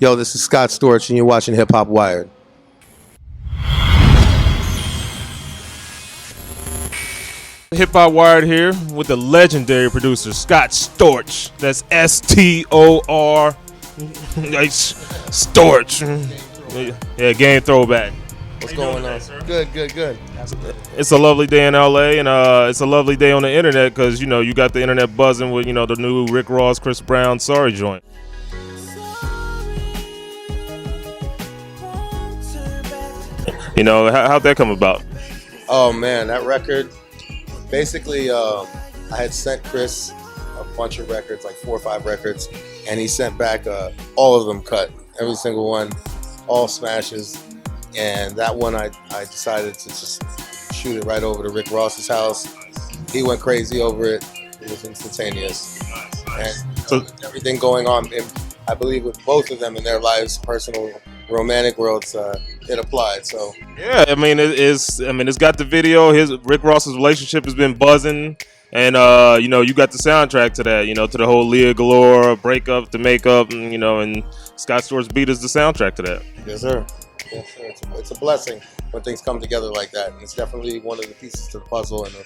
Yo, this is Scott Storch, and you're watching HIP-HOPWIRED. HIP-HOPWIRED here with the legendary producer Scott Storch. That's S-T-O-R Storch. Yeah, game throwback. What's going on? Good. It's a lovely day in LA, and it's a lovely day on the internet because you got the internet buzzing with the new Rick Ross, Chris Brown, Sorry joint. How'd that come about? Oh man, that record. Basically, I had sent Chris a bunch of records, like 4 or 5 records, and he sent back all of them cut, every single one, all smashes. And that one, I decided to just shoot it right over to Rick Ross's house. He went crazy over it. It was instantaneous. And so everything going on, I believe, with both of them in their lives, personal, romantic worlds, it applied. So yeah, it's got the video. Rick Ross's relationship has been buzzing, and you got the soundtrack to that. To the whole Leah Galore breakup, the makeup, and Scott Storch beat is the soundtrack to that. Yes, sir. Yes, sir. It's a blessing when things come together like that. And it's definitely one of the pieces to the puzzle and the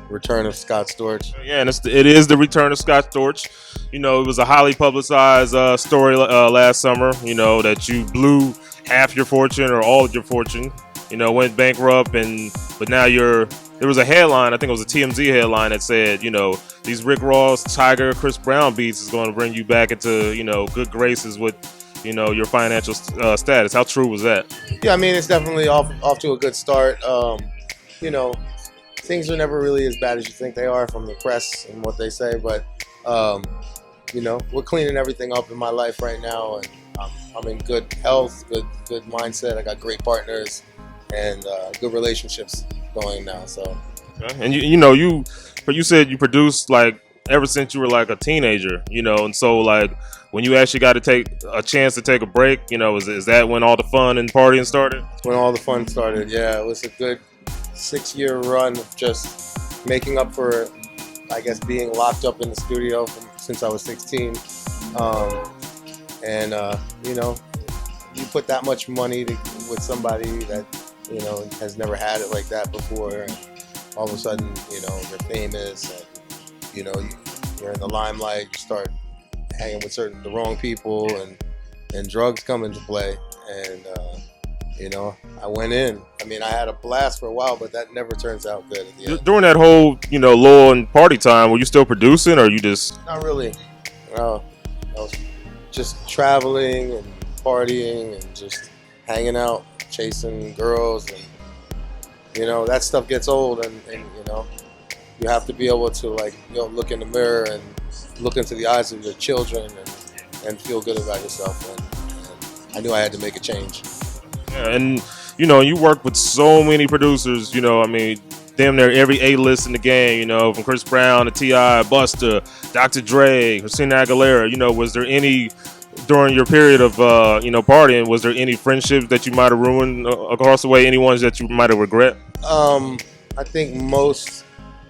return of Scott Storch. Yeah, and it is the return of Scott Storch. It was a highly publicized story last summer. That you blew half your fortune or all of your fortune. Went bankrupt, but now there was a headline. I think it was a TMZ headline that said, these Rick Ross, Tiger, Chris Brown beats is going to bring you back into good graces with your financial status. How true was that? Yeah, it's definitely off to a good start. Things are never really as bad as you think they are from the press and what they say, but we're cleaning everything up in my life right now, and I'm in good health, good mindset. I got great partners and good relationships going now. So, okay. And you said you produced like ever since you were like a teenager, and so like when you actually got to take a chance to take a break, is that when all the fun and partying started? When all the fun started, yeah. It was a good 6-year run of just making up for, I guess, being locked up in the studio since I was 16. You put that much money with somebody that, has never had it like that before, and all of a sudden, you're famous, and, you're in the limelight, you start hanging with the wrong people, and drugs come into play, and I went in. I had a blast for a while, but that never turns out good at the end. During that whole, lull and party time, were you still producing, or you just? Not really. No, I was just traveling and partying and just hanging out, chasing girls, and that stuff gets old, and you have to be able to look in the mirror and look into the eyes of your children and feel good about yourself. And I knew I had to make a change. Yeah, and you work with so many producers. Damn near every A-list in the game. From Chris Brown to T.I., Busta, Dr.Dre, Christina Aguilera. Was there any during your period of partying? Was there any friendships that you might have ruined across the way? Any ones that you might have regret? I think most.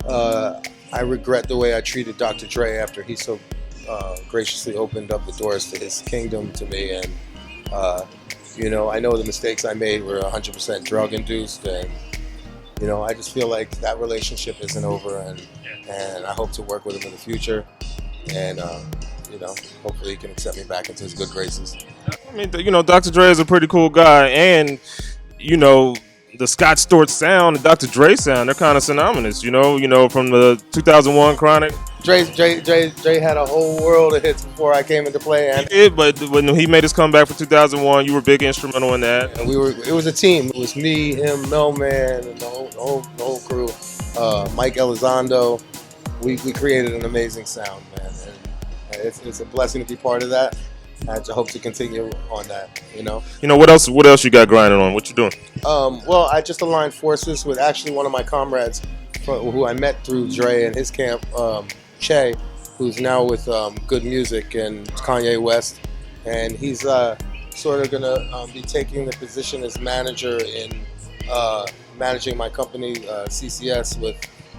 I regret the way I treated Dr. Dre after he so graciously opened up the doors to his kingdom to me, and I know the mistakes I made were 100% drug induced, and I just feel like that relationship isn't over, and I hope to work with him in the future, and hopefully he can accept me back into his good graces. Dr. Dre is a pretty cool guy, and the Scott Storch sound and Dr. Dre sound, they're kind of synonymous, from the 2001 Chronic. Dre had a whole world of hits before I came into play. And he did, but when he made his comeback for 2001, you were big instrumental in that. And it was a team. It was me, him, Melman, and the whole crew. Mike Elizondo. We created an amazing sound, man. And it's a blessing to be part of that. I hope to continue on that, What else you got grinding on? What you doing? Well, I just aligned forces with actually one of my comrades who I met through Dre and his camp, Che, who's now with Good Music and Kanye West. And he's sort of going to be taking the position as manager in managing my company, CCS, with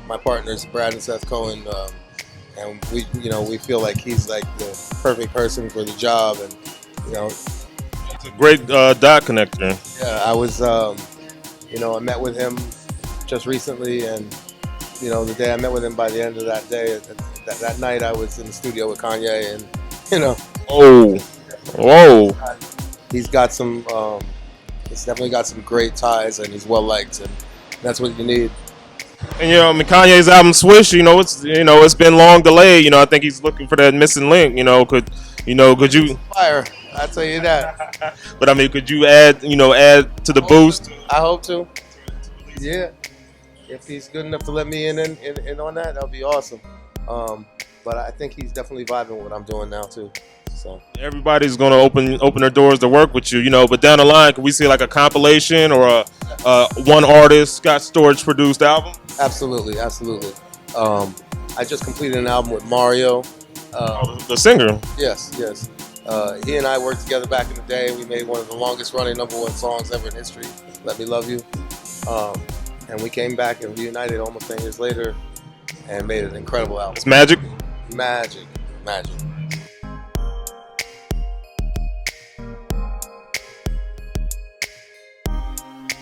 my partners, Brad and Seth Cohen. And we feel like he's like the perfect person for the job, and Great dot connector. Yeah, I was, you know, I met with him just recently, and you know, the day I met with him, by the end of that day, that night, I was in the studio with Kanye, and you know, Oh, whoa. he's got some, he's definitely got some great ties, and he's well liked, and that's what you need. And you know, I mean, Kanye's album Swish, it's been long delayed. You know, I think he's looking for that missing link. Could you? Fire, I tell you that. But I mean, could you add to the boost? I hope to. Yeah, if he's good enough to let me in on that, that'll be awesome. But I think he's definitely vibing with what I'm doing now too. So Everybody's gonna open their doors to work with you. But down the line, can we see like a compilation or a one artist Scott Storch produced album? absolutely. I just completed an album with Mario. The singer. Yes. He and I worked together back in the day. We made one of the longest running #1 songs ever in history, "Let Me Love You." And we came back and reunited almost 10 years later and made an incredible album. It's magic. Magic.